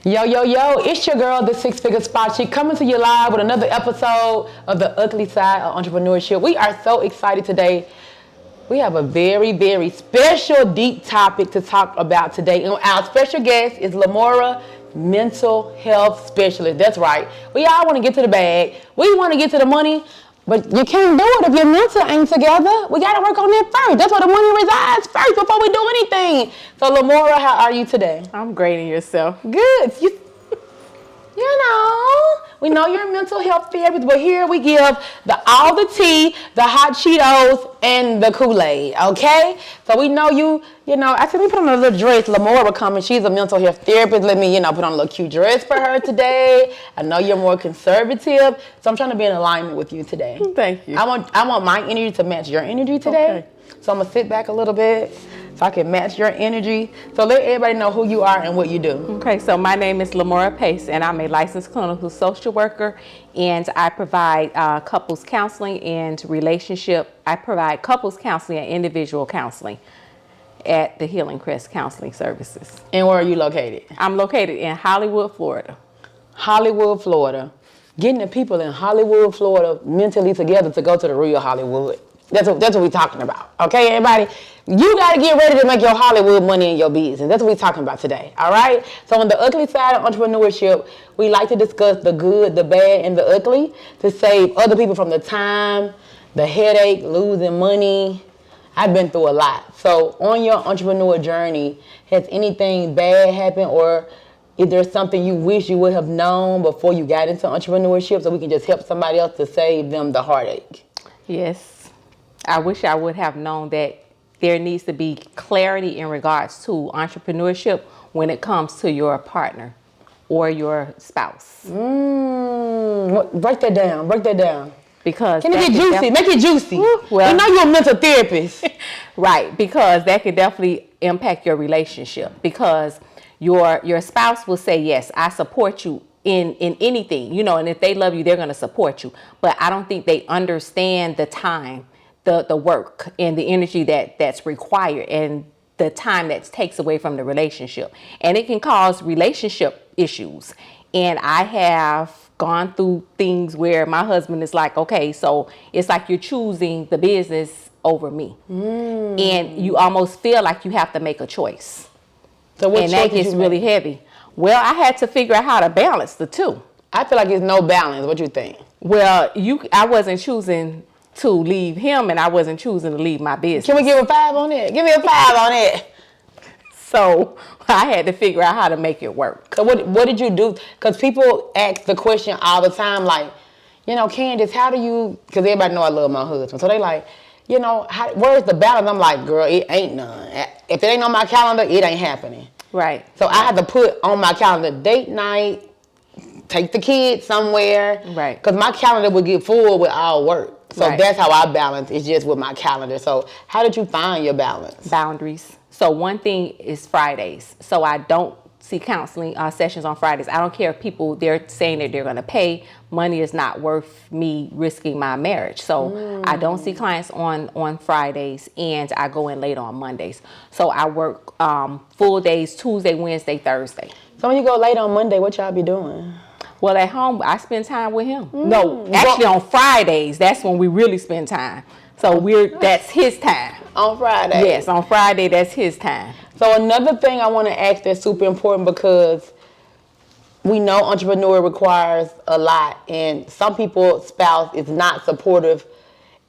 Yo, yo, yo, it's your girl, the Six Figure Spot Chick, coming to you live with another episode of the Ugly Side of Entrepreneurship. We are so excited today. We have a very, very special, deep topic to talk about today. And our special guest is LaMora, mental health specialist. That's right. We all want to get to the bag. We want to get to the money, but you can't do it if your mental ain't together. We got to work on that first. That's where the money resides first before we do anything. So, LaMora, how are you today? I'm great, and yourself? Good. You know, we know you're a mental health therapist, but here we give all the tea, the hot Cheetos, and the Kool-Aid, okay? So we know you know, actually, let me put on a little dress. LaMora coming. She's a mental health therapist. Let me, put on a little cute dress for her today. I know you're more conservative, so I'm trying to be in alignment with you today. Thank you. I want my energy to match your energy today. Okay. So I'm going to sit back a little bit so I can match your energy. So let everybody know who you are and what you do. Okay, so my name is LaMora Pace, and I'm a licensed clinical social worker, and I provide couples counseling and relationship. I provide couples counseling and individual counseling at the Healing Crest Counseling Services. And where are you located? I'm located in Hollywood, Florida. Hollywood, Florida. Getting the people in Hollywood, Florida mentally together to go to the real Hollywood. That's what we're talking about. Okay, everybody? You got to get ready to make your Hollywood money in your business. That's what we're talking about today. All right? So on the ugly side of entrepreneurship, we like to discuss the good, the bad, and the ugly to save other people from the time, the headache, losing money. I've been through a lot. So on your entrepreneur journey, has anything bad happened, or is there something you wish you would have known before you got into entrepreneurship so we can just help somebody else to save them the heartache? Yes. I wish I would have known that there needs to be clarity in regards to entrepreneurship when it comes to your partner or your spouse. Break that down. Because can it get juicy? Make it juicy. Well, we know you're a mental therapist. Right, because that could definitely impact your relationship, because your spouse will say, yes, I support you in anything, and if they love you, they're going to support you. But I don't think they understand the time, the work, and the energy that's required, and the time that takes away from the relationship. And it can cause relationship issues. And I have gone through things where my husband is like, okay, so it's like you're choosing the business over me. And you almost feel like you have to make a choice. So what and that gets really heavy. Well, I had to figure out how to balance the two. I feel like there's no balance. What you think? Well, I wasn't choosing to leave him, and I wasn't choosing to leave my business. Can we give a 5 on it? Give me a 5 on it. So I had to figure out how to make it work. So what did you do? Because people ask the question all the time, like, Candace, how do you, because everybody know I love my husband. So they like, where's the balance? I'm like, girl, it ain't none. If it ain't on my calendar, it ain't happening. Right. So I had to put on my calendar date night, take the kids somewhere. Right. Because my calendar would get full with all work. So right. That's how I balance. It's just with my calendar. So how did you find your balance? Boundaries. So one thing is Fridays. So I don't see counseling sessions on Fridays. I don't care if people, they're saying that they're going to pay. Money is not worth me risking my marriage. So I don't see clients on Fridays, and I go in late on Mondays. So I work full days, Tuesday, Wednesday, Thursday. So when you go late on Monday, what y'all be doing? Well, at home, I spend time with him. No, actually on Fridays, that's when we really spend time. So that's his time. On Friday? Yes, on Friday, that's his time. So another thing I want to ask that's super important, because we know entrepreneur requires a lot, and some people's spouse is not supportive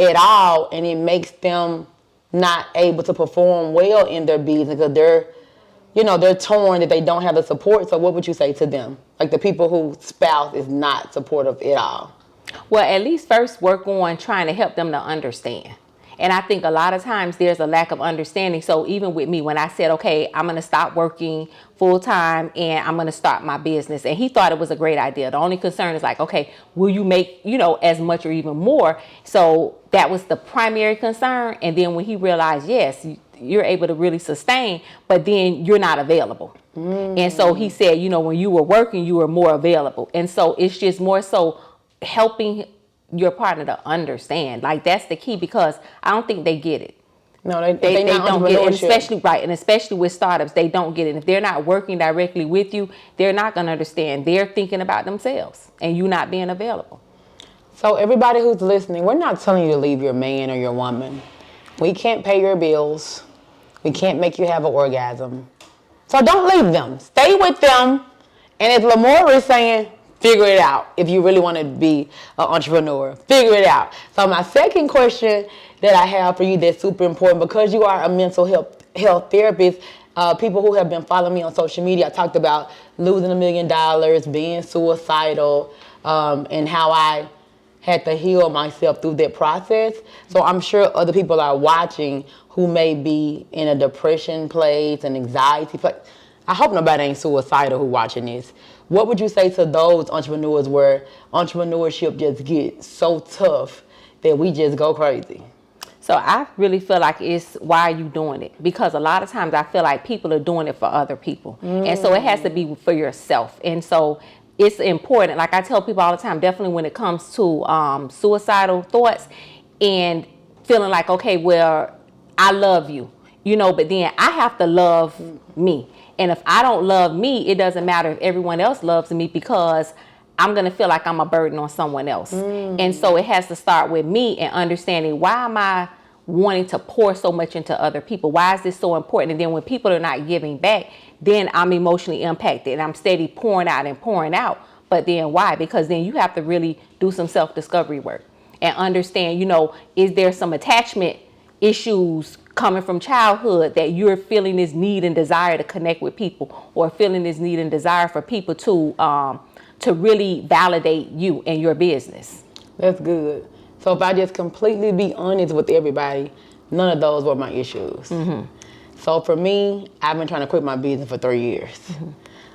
at all, and it makes them not able to perform well in their business because they're torn that they don't have the support. So what would you say to them? Like the people whose spouse is not supportive at all? Well, at least first work on trying to help them to understand. And I think a lot of times there's a lack of understanding. So even with me, when I said, okay, I'm going to stop working full time and I'm going to start my business. And he thought it was a great idea. The only concern is like, okay, will you make, as much or even more? So that was the primary concern. And then when he realized, yes, you're able to really sustain, but then you're not available. And so he said, when you were working, you were more available. And so it's just more so helping your partner to understand. Like, that's the key, because I don't think they get it. No, they They not don't get it, and entrepreneurship. especially with startups, they don't get it. If they're not working directly with you, they're not going to understand. They're thinking about themselves and you not being available. So everybody who's listening, we're not telling you to leave your man or your woman. We can't pay your bills. We can't make you have an orgasm. So don't leave them. Stay with them. And as LaMora is saying, figure it out. If you really want to be an entrepreneur, figure it out. So my second question that I have for you that's super important, because you are a mental health therapist, people who have been following me on social media, I talked about losing $1 million, being suicidal, and how I had to heal myself through that process. So I'm sure other people are watching who may be in a depression place, an anxiety place. I hope nobody ain't suicidal who watching this. What would you say to those entrepreneurs where entrepreneurship just gets so tough that we just go crazy? So I really feel like it's why are you doing it? Because a lot of times I feel like people are doing it for other people. And so it has to be for yourself. And so it's important. Like I tell people all the time, definitely when it comes to suicidal thoughts and feeling like, okay, well, I love you, but then I have to love me. And if I don't love me, it doesn't matter if everyone else loves me, because I'm going to feel like I'm a burden on someone else. And so it has to start with me and understanding, why am I wanting to pour so much into other people? Why is this so important? And then when people are not giving back, then I'm emotionally impacted and I'm steady pouring out. But then why? Because then you have to really do some self-discovery work and understand, is there some attachment issues coming from childhood that you're feeling this need and desire to connect with people, or feeling this need and desire for people to really validate you and your business. That's good. So if I just completely be honest with everybody, none of those were my issues. So for me, I've been trying to quit my business for 3 years.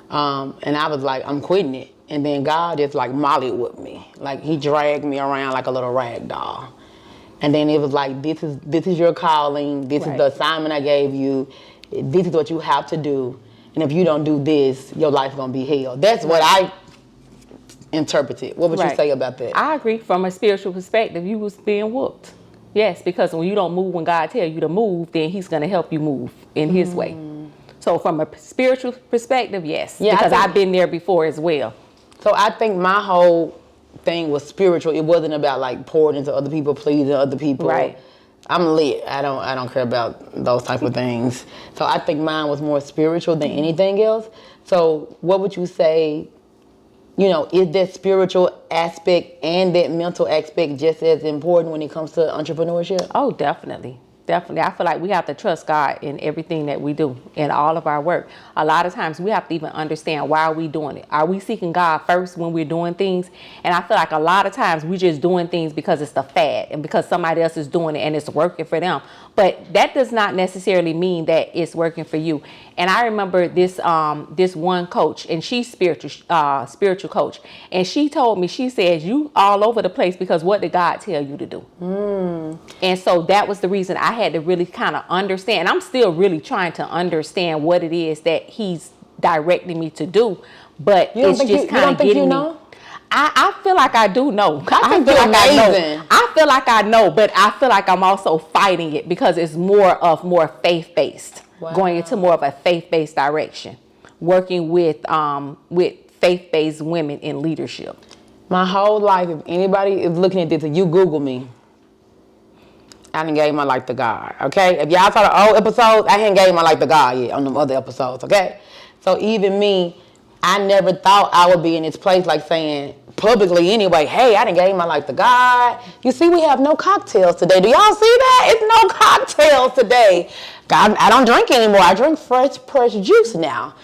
And I was like, I'm quitting it. And then God just like Molly whipped me. Like he dragged me around like a little rag doll. And then it was like, this is your calling. This is the assignment I gave you. This is what you have to do. And if you don't do this, your life's going to be hell. That's what I interpreted. What would you say about that? I agree. From a spiritual perspective, you was being whooped. Yes, because when you don't move when God tells you to move, then he's going to help you move in his way. So from a spiritual perspective, yes. Yeah, because I've been there before as well. So I think my whole thing was spiritual. It wasn't about like pouring into other people, pleasing other people. Right. I'm lit. I don't care about those type of things. So I think mine was more spiritual than anything else. So what would you say, is that spiritual aspect and that mental aspect just as important when it comes to entrepreneurship? Oh, definitely. Definitely. I feel like we have to trust God in everything that we do, in all of our work. A lot of times we have to even understand, why are we doing it? Are we seeking God first when we're doing things? And I feel like a lot of times we're just doing things because it's the fad and because somebody else is doing it and it's working for them. But that does not necessarily mean that it's working for you. And I remember this one coach, and she's spiritual coach, and she told me, she says, you all over the place because what did God tell you to do? And so that was the reason I had to really kind of understand. I'm still really trying to understand what it is that he's directing me to do, but it's just kind of getting me. I feel like I do know. I feel like I know, but I feel like I'm also fighting it because it's more faith-based. Wow. Going into more of a faith-based direction, working with faith-based women in leadership. My whole life, if anybody is looking at this and you Google me, I done gave my life to God, okay? If y'all saw the old episodes, I hadn't gave my life to God yet on them other episodes, okay? So even me, I never thought I would be in this place like saying publicly anyway, hey, I done gave my life to God. You see, we have no cocktails today. Do y'all see that? It's no cocktails today. God, I don't drink anymore. I drink fresh juice now.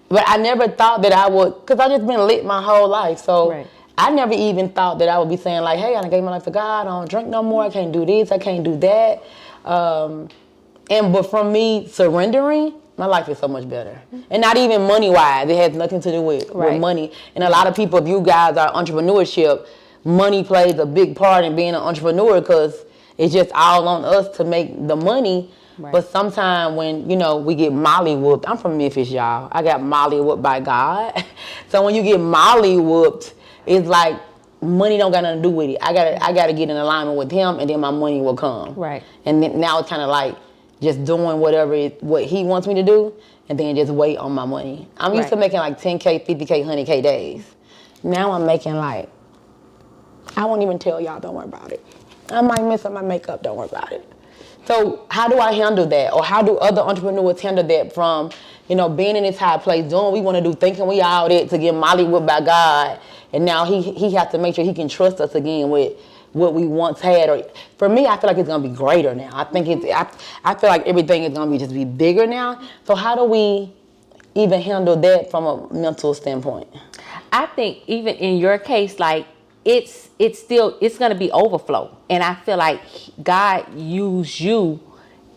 But I never thought that I would, because I just been lit my whole life. So I never even thought that I would be saying like, hey, I done gave my life to God. I don't drink no more. I can't do this. I can't do that. But from me surrendering, my life is so much better. And not even money-wise. It has nothing to do with money. And a lot of people, if you guys are entrepreneurship, money plays a big part in being an entrepreneur because it's just all on us to make the money. But sometimes when, we get molly whooped. I'm from Memphis, y'all. I got molly whooped by God. So when you get molly whooped, it's like money don't got nothing to do with it. I gotta get in alignment with him, and then my money will come. Right. And then now it's kind of like, just doing what he wants me to do, and then just wait on my money. I'm used to making like 10K, 50K, 100K days. Now I'm making like, I won't even tell y'all, don't worry about it. I might mess up my makeup, don't worry about it. So how do I handle that? Or how do other entrepreneurs handle that from, being in this high place, doing what we want to do, thinking we all it to get molly whipped by God, and now he has to make sure he can trust us again with what we once had. Or for me, I feel like it's gonna be greater now. I think I feel like everything is gonna be bigger now. So how do we even handle that from a mental standpoint? I think even in your case, like it's going to be overflow. And I feel like God used you,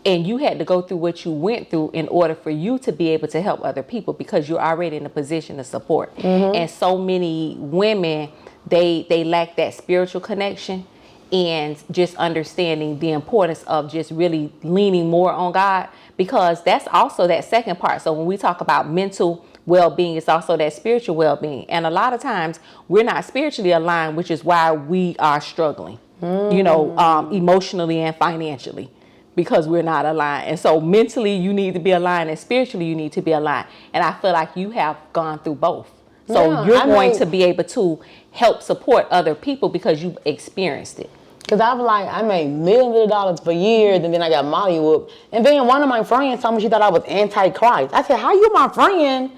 and you had to go through what you went through in order for you to be able to help other people, because you're already in a position to support. And so many women, they lack that spiritual connection and just understanding the importance of just really leaning more on God, because that's also that second part. So when we talk about mental well-being, it's also that spiritual well-being. And a lot of times we're not spiritually aligned, which is why we are struggling, emotionally and financially, because we're not aligned. And so mentally you need to be aligned, and spiritually you need to be aligned. And I feel like you have gone through both. So you're going to be able to help support other people because you've experienced it. Because I made millions of dollars for years, and then I got molly whooped. And then one of my friends told me she thought I was anti-Christ. I said, how you my friend?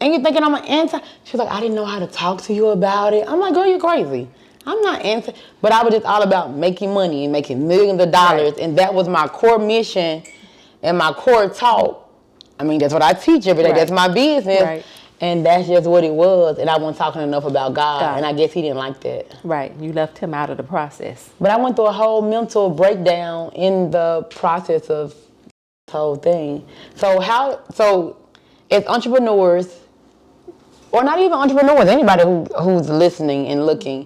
And you thinking I'm an anti? She's like, I didn't know how to talk to you about it. I'm like, girl, you're crazy. I'm not anti. But I was just all about making money and making millions of dollars. Right. And that was my core mission and my core talk. I mean, that's what I teach every day. Right. That's my business. Right. And that's just what it was. And I wasn't talking enough about God. And I guess he didn't like that. Right. You left him out of the process. But I went through a whole mental breakdown in the process of this whole thing. So as entrepreneurs, or not even entrepreneurs, anybody who's listening and looking,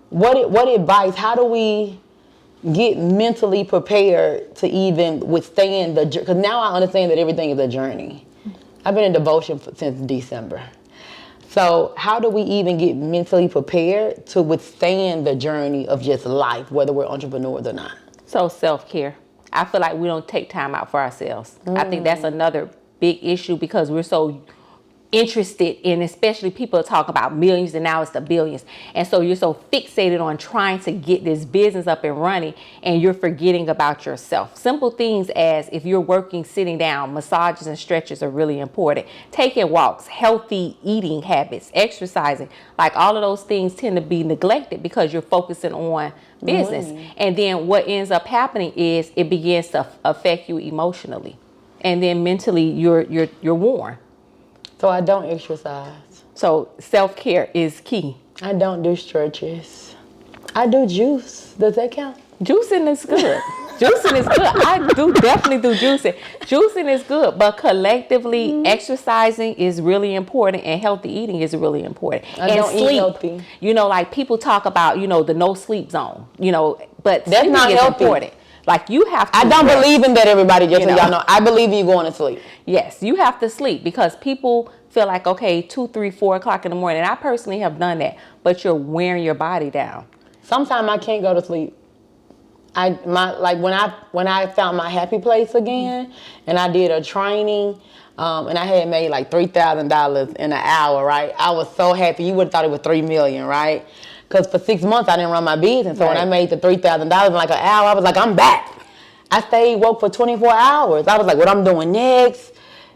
what advice, how do we get mentally prepared to even withstand because now I understand that everything is a journey. I've been in devotion since December. So how do we even get mentally prepared to withstand the journey of just life, whether we're entrepreneurs or not? So self-care. I feel like we don't take time out for ourselves. I think that's another big issue, because we're so interested in, especially people talk about millions and now it's the billions. And so you're so fixated on trying to get this business up and running, and you're forgetting about yourself. Simple things as, if you're working sitting down, massages and stretches are really important. Taking walks, healthy eating habits, exercising, like all of those things tend to be neglected because you're focusing on business. And then what ends up happening is it begins to affect you emotionally. And then mentally you're worn. So I don't exercise. So self-care is key. I don't do stretches. I do juice. Does that count? Juicing is good. Juicing is good. I definitely do juicing. Juicing is good, but collectively exercising is really important, and healthy eating is really important. I don't eat healthy. Like people talk about, the no sleep zone, but that's not healthy. Important. Like you have to. I don't believe in that, everybody, just so y'all know. I believe you going to sleep. Yes, you have to sleep, because people feel like, okay, 2, 3, 4 o'clock in the morning. And I personally have done that, but you're wearing your body down. Sometimes I can't go to sleep. When I found my happy place again, and I did a training, and I had made like $3,000 in an hour, right? I was so happy. You would have thought it was $3 million, right? Because for 6 months I didn't run my business. So when I made the $3,000 in like an hour, I was like, I'm back. I stayed woke for 24 hours. I was like, what I'm doing next?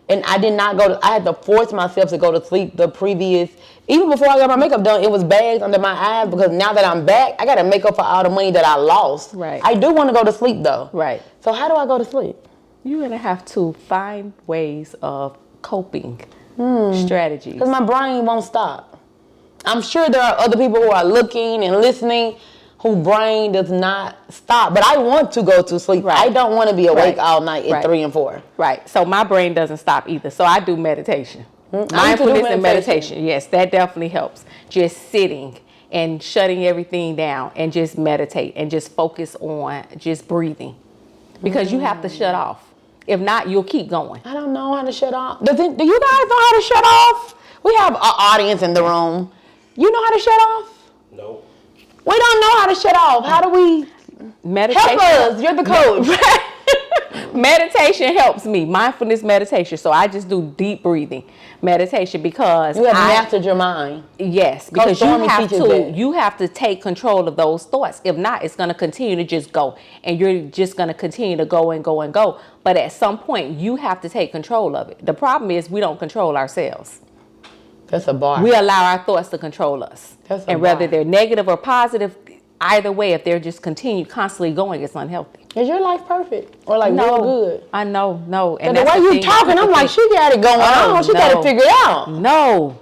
And I did not I had to force myself to go to sleep the previous, even before I got my makeup done, it was bags under my eyes, because now that I'm back, I got to make up for all the money that I lost. Right. I do want to go to sleep though. Right. So how do I go to sleep? You're going to have to find ways of coping strategies. Because my brain won't stop. I'm sure there are other people who are looking and listening whose brain does not stop. But I want to go to sleep. Right. I don't want to be awake all night at 3 and 4. Right. So my brain doesn't stop either. So I do meditation. Mindfulness and meditation. Yes, that definitely helps. Just sitting and shutting everything down and just meditate and just focus on just breathing. Because you have to shut off. If not, you'll keep going. I don't know how to shut off. Do you guys know how to shut off? We have an audience in the room. You know how to shut off? No. We don't know how to shut off. How do we? Meditation. Help us. You're the coach. Meditation helps me. Mindfulness meditation. So I just do deep breathing meditation because You have mastered your mind. Yes, because you have to take control of those thoughts. If not, it's going to continue to just go, and you're just going to continue to go and go and go. But at some point, you have to take control of it. The problem is we don't control ourselves. That's a bar. We allow our thoughts to control us. And whether they're negative or positive, either way, if they're just constantly going, it's unhealthy. Is your life perfect or like real good? I know, no. And the way you talking, I'm like, she got it going on. She got it figured out. No.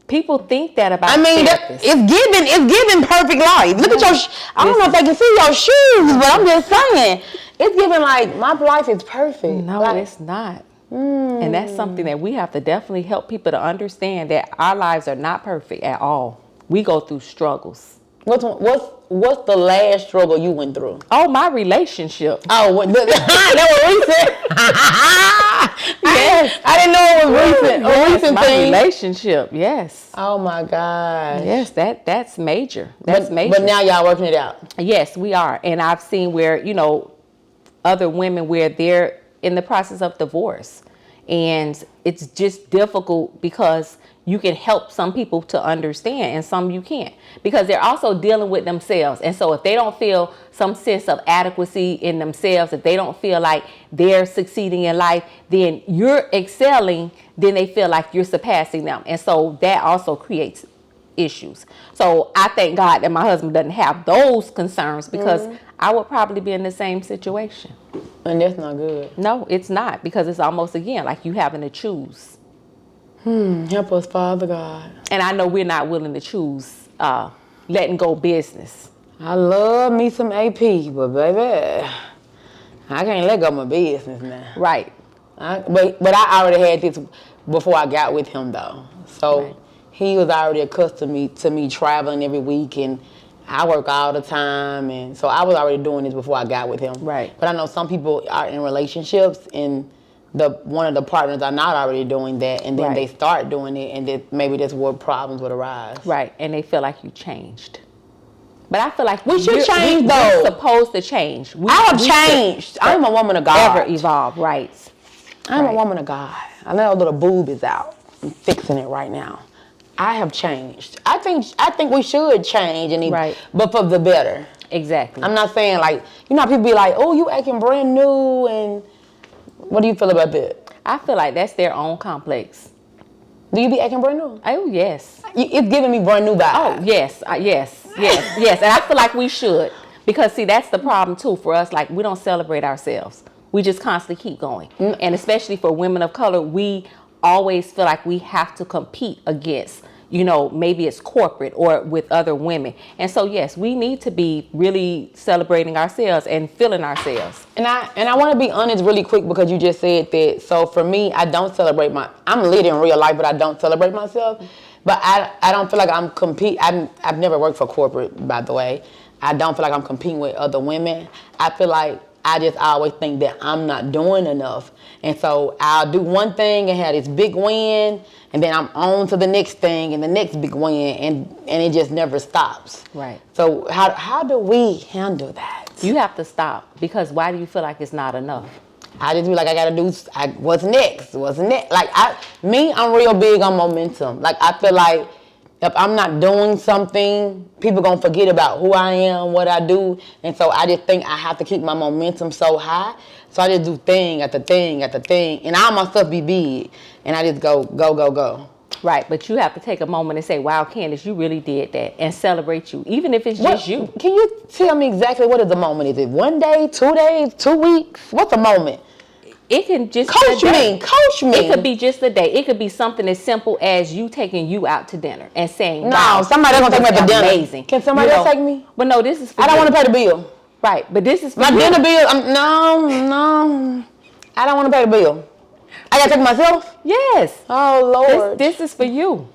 People think that about it's giving perfect life. Look at your, I don't know if they can see your shoes, but I'm just saying, it's giving like, my life is perfect. No, like, it's not. And that's something that we have to definitely help people to understand, that our lives are not perfect at all. We go through struggles. What's the last struggle you went through? Oh, my relationship. Oh, that was recent. Yes. I didn't know it was recent. A recent my thing. Relationship, yes. Oh my God. Yes, that's major. That's major. But now y'all working it out. Yes, we are. And I've seen where, other women where they're in the process of divorce. And it's just difficult because you can help some people to understand and some you can't, because they're also dealing with themselves. And so if they don't feel some sense of adequacy in themselves, if they don't feel like they're succeeding in life, then you're excelling, then they feel like you're surpassing them. And so that also creates issues. So I thank God that my husband doesn't have those concerns, because I would probably be in the same situation. And that's not good. No, it's not, because it's almost, again, like you having to choose. Help us, Father God. And I know we're not willing to choose letting go business. I love me some AP, but baby, I can't let go of my business now. Right. But I already had this before I got with him, though. So he was already accustomed to me traveling every week, and I work all the time, and so I was already doing this before I got with him. Right. But I know some people are in relationships, and one of the partners are not already doing that, and then they start doing it, and maybe that's where problems would arise. Right, and they feel like you changed. But I feel like we should change, though. We're supposed to change. I have changed. I'm a woman of God. Ever evolve, right. I'm a woman of God. I know a little boob is out. I'm fixing it right now. I have changed. I think we should change, but for the better. Exactly. I'm not saying like, how people be like, oh, you acting brand new, and what do you feel about that? I feel like that's their own complex. Do you be acting brand new? Oh, yes. It's giving me brand new vibes. Oh, yes. Yes. And I feel like we should. Because, see, that's the problem, too, for us. Like, we don't celebrate ourselves. We just constantly keep going. And especially for women of color, we always feel like we have to compete against, maybe it's corporate or with other women. And so, yes, we need to be really celebrating ourselves and feeling ourselves. And I want to be honest really quick, because you just said that. So for me, I don't celebrate I'm lit in real life, but I don't celebrate myself. But I don't feel like I'm I've never worked for corporate, by the way. I don't feel like I'm competing with other women. I feel like I just always think that I'm not doing enough. And so I'll do one thing and have this big win, and then I'm on to the next thing and the next big win, and it just never stops. Right. So how do we handle that? You have to stop, because why do you feel like it's not enough? I just be like, I gotta do, what's next? Like, I'm real big on momentum. Like, I feel like if I'm not doing something, people gonna forget about who I am, what I do. And so I just think I have to keep my momentum so high. So I just do thing after thing after thing. And all my stuff be big. And I just go. Right, but you have to take a moment and say, wow, Candace, you really did that. And celebrate you, even if it's just you. Can you tell me exactly what is the moment? Is it 1 day, 2 days, 2 weeks? What's the moment? It can just coach me. It could be just a day. It could be something as simple as you taking you out to dinner and saying, wow, somebody gonna take me out to dinner. Amazing. Can somebody else take me? But no, this is for I don't want to pay the bill. Right, but this is for my you. Dinner bill. No. I don't want to pay the bill. I gotta take myself? Yes. Oh Lord. This is for you.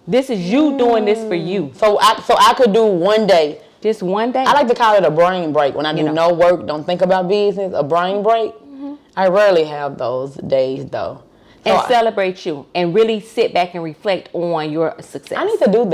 This is you doing this for you. So I could do 1 day. Just 1 day. I like to call it a brain break. When I do no work, don't think about business, a brain break. I rarely have those days though. And celebrate you and really sit back and reflect on your success. I need to do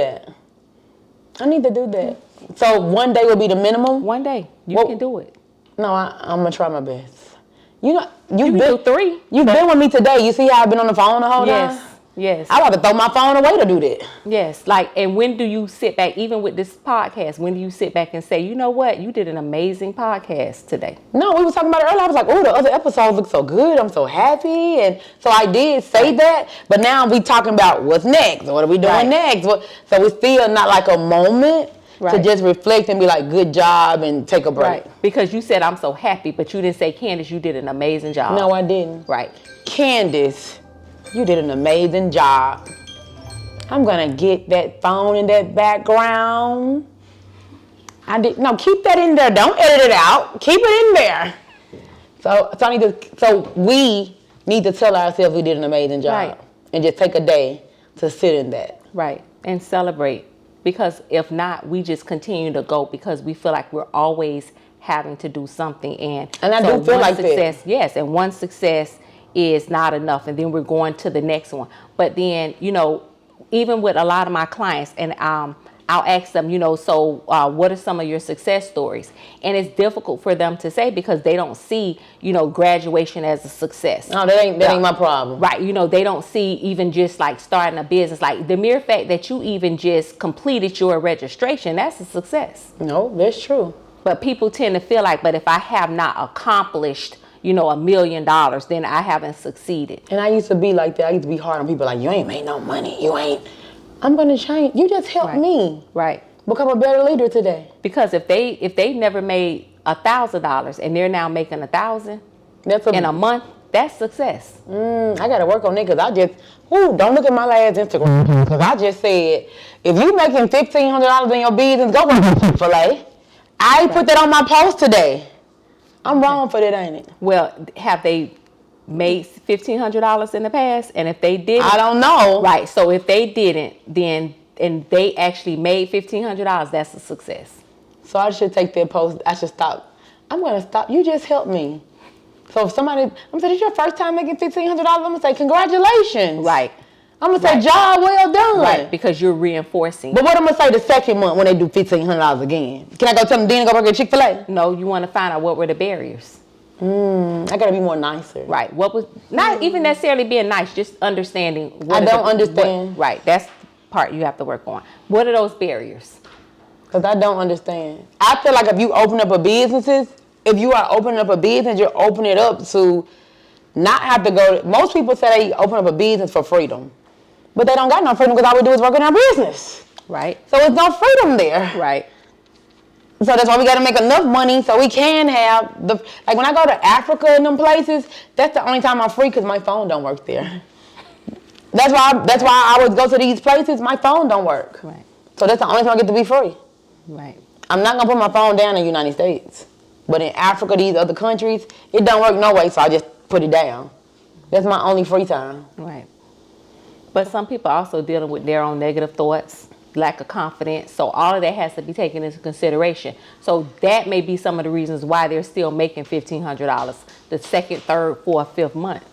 that. So 1 day will be the minimum? 1 day. You can do it. No, I'm going to try my best. You know, You can do 3. You've been with me today. You see how I've been on the phone the whole time? Yes. I about to throw my phone away to do that. Yes. Like, and when do you sit back, even with this podcast, when do you sit back and say, you know what, you did an amazing podcast today? No, we were talking about it earlier. I was like, oh, the other episodes look so good. I'm so happy. And so I did say that. But now we talking about what's next. What are we doing next? So it's still not like a moment to just reflect and be like, good job and take a break. Right. Because you said, I'm so happy, but you didn't say, Candace, you did an amazing job. No, I didn't. Right. Candace, you did an amazing job. I'm going to get that phone in that background. No, keep that in there. Don't edit it out. Keep it in there. So we need to tell ourselves we did an amazing job. Right. And just take a day to sit in that. Right. And celebrate. Because if not, we just continue to go because we feel like we're always having to do something. And I do feel like that. Yes, and one success is not enough. And then we're going to the next one. But then, you know, even with a lot of my clients, and I'll ask them, you know, so what are some of your success stories? And it's difficult for them to say because they don't see, you know, graduation as a success. No, that ain't my problem. Right. You know, they don't see even just like starting a business. Like the mere fact that you even just completed your registration, that's a success. No, that's true. But people tend to feel like, but if I have not accomplished, you know, $1 million, then I haven't succeeded. And I used to be like that. I used to be hard on people like, you ain't made no money. You ain't. I'm going to change. You just helped me. Right. Become a better leader today. Because if they never made $1,000 and they're now making $1,000 in a month, that's success. I got to work on it because I just, don't look at my last Instagram because I just said, if you making $1,500 in your business, go work at Chick-fil-A. I put that on my post today. I'm wrong for that, ain't it? Well, have they made $1,500 in the past? And if they didn't, I don't know. Right. So if they didn't, then and they actually made $1,500, that's a success. So I should take that post. I should stop. I'm going to stop. You just helped me. So if somebody, I'm going to say, this your first time making $1,500, I'm going to say, congratulations. Right. I'm going to say, job well done. Right, because you're reinforcing. But what I'm going to say the second month when they do $1,500 again? Can I go tell them then go work at Chick-fil-A? No, you want to find out what were the barriers. I got to be more nicer. Right. What was, not even necessarily being nice, just understanding. I don't understand. Right, that's the part you have to work on. What are those barriers? Because I don't understand. I feel like if you open up a business, you're opening it up to not have to go. Most people say they open up a business for freedom. But they don't got no freedom because all we do is work in our business. Right. So there's no freedom there. Right. So that's why we got to make enough money so we can have like when I go to Africa and them places, that's the only time I'm free because my phone don't work there. That's why I would go to these places, my phone don't work. Right. So that's the only time I get to be free. Right. I'm not going to put my phone down in the United States. But in Africa, these other countries, it don't work no way, so I just put it down. That's my only free time. Right. But some people are also dealing with their own negative thoughts, lack of confidence. So all of that has to be taken into consideration. So that may be some of the reasons why they're still making $1,500 the second, third, fourth, fifth month.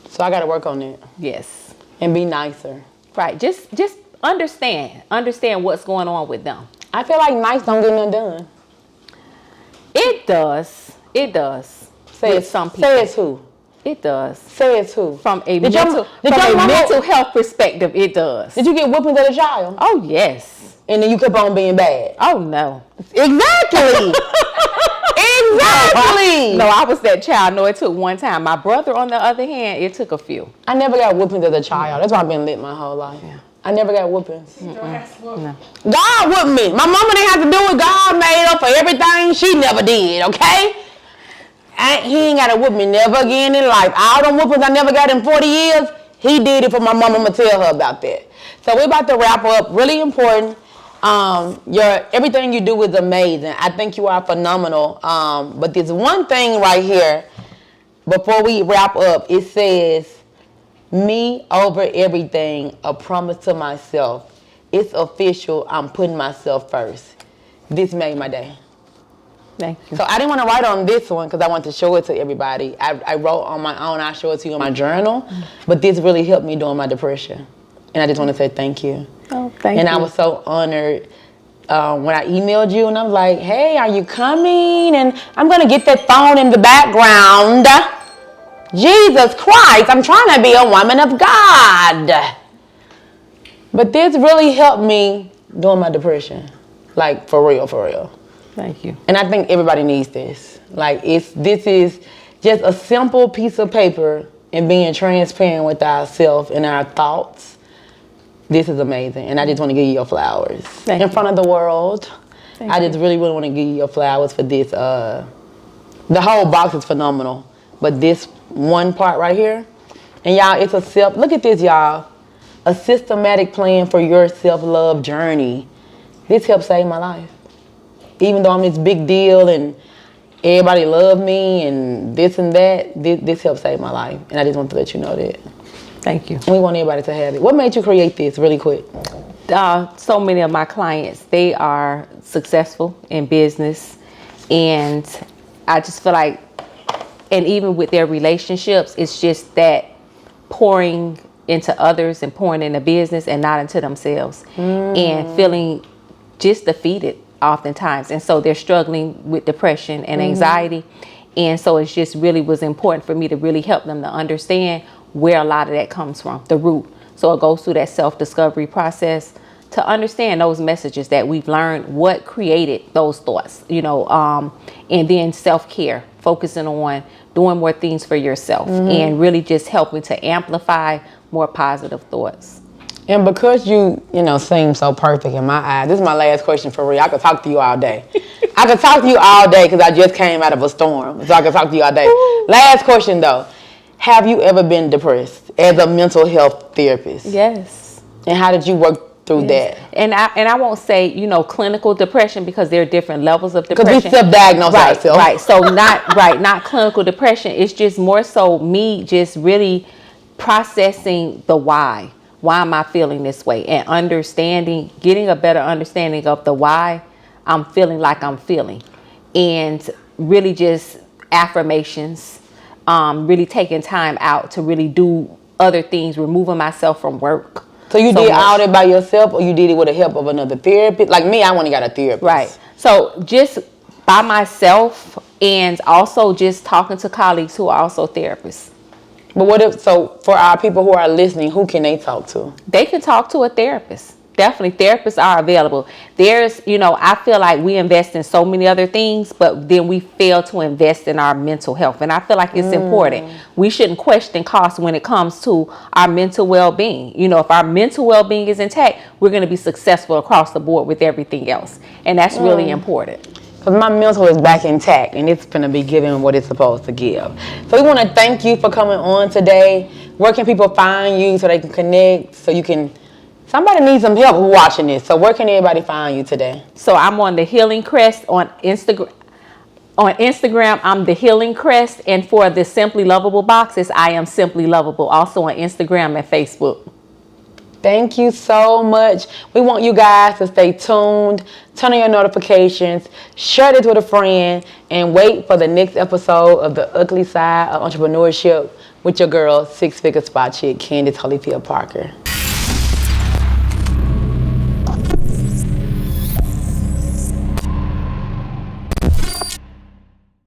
So I got to work on that. Yes. And be nicer. Right. Just understand what's going on with them. I feel like nice don't get nothing done. It does. It does. Say with some people. Say it's who? It does. Say it's who? From a mental health perspective, it does. Did you get whoopings as a child? Oh, yes. And then you kept on being bad? Oh, no. Exactly. Exactly. No, I was that child. No, it took one time. My brother, on the other hand, it took a few. I never got whoopings as a child. That's why I've been lit my whole life. Yeah. I never got whoopings. No. God whooped me. My mama didn't have to do it. God made up for everything she never did, okay? He ain't got to whoop me never again in life. All them whoopings I never got in 40 years, he did it for my mama. I'm going to tell her about that. So we're about to wrap up. Really important. Everything you do is amazing. I think you are phenomenal. But there's one thing right here before we wrap up. It says, me over everything, a promise to myself. It's official. I'm putting myself first. This made my day. Thank you. So I didn't want to write on this one because I wanted to show it to everybody. I wrote on my own. I'll show it to you in my journal. But this really helped me during my depression. And I just want to say thank you. Oh, thank you. And I was so honored when I emailed you and I was like, hey, are you coming? And I'm going to get that phone in the background. Jesus Christ, I'm trying to be a woman of God. But this really helped me during my depression. Like, for real, for real. Thank you. And I think everybody needs this. Like, this is just a simple piece of paper and being transparent with ourselves and our thoughts. This is amazing. And I just want to give you your flowers. In front of the world. I just really want to give you your flowers for this. The whole box is phenomenal. But this one part right here, and y'all, it's look at this, y'all. A systematic plan for your self-love journey. This helped save my life. Even though I'm this big deal and everybody love me and this and that, this helped save my life. And I just want to let you know that. Thank you. We want everybody to have it. What made you create this really quick? So many of my clients, they are successful in business. And I just feel like, and even with their relationships, it's just that pouring into others and pouring into business and not into themselves. And feeling just defeated oftentimes. And so they're struggling with depression and anxiety. And so it just really was important for me to really help them to understand where a lot of that comes from, the root. So it goes through that self-discovery process to understand those messages that we've learned, what created those thoughts, and then self-care, focusing on doing more things for yourself and really just helping to amplify more positive thoughts. And because you seem so perfect in my eyes, this is my last question for real. I could talk to you all day. I could talk to you all day because I just came out of a storm. So I could talk to you all day. Last question though. Have you ever been depressed as a mental health therapist? Yes. And how did you work through that? And I won't say, clinical depression because there are different levels of depression. Because we self-diagnose ourselves. Right. So not clinical depression. It's just more so me just really processing the why. Why am I feeling this way? And getting a better understanding of the why I'm feeling like I'm feeling. And really just affirmations, really taking time out to really do other things, removing myself from work. So you did all that by yourself or you did it with the help of another therapist? Like me, I went and got a therapist. Right. So just by myself and also just talking to colleagues who are also therapists. But for our people who are listening, who can they talk to? They can talk to a therapist. Definitely, therapists are available. There's, I feel like we invest in so many other things, but then we fail to invest in our mental health. And I feel like it's important. We shouldn't question costs when it comes to our mental well-being. If our mental well-being is intact, we're going to be successful across the board with everything else. And that's really important. Because my mental is back intact and it's going to be giving what it's supposed to give. So we want to thank you for coming on today. Where can people find you so they can connect, so you can... Somebody needs some help who's watching this. So where can everybody find you today? So I'm on the Healing Crest on Instagram. On Instagram, I'm the Healing Crest. And for the Simply Lovable boxes, I am Simply Lovable. Also on Instagram and Facebook. Thank you so much. We want you guys to stay tuned, turn on your notifications, share this with a friend, and wait for the next episode of the Ugly Side of Entrepreneurship with your girl, 6-figure spot chick, Candace Holyfield Parker.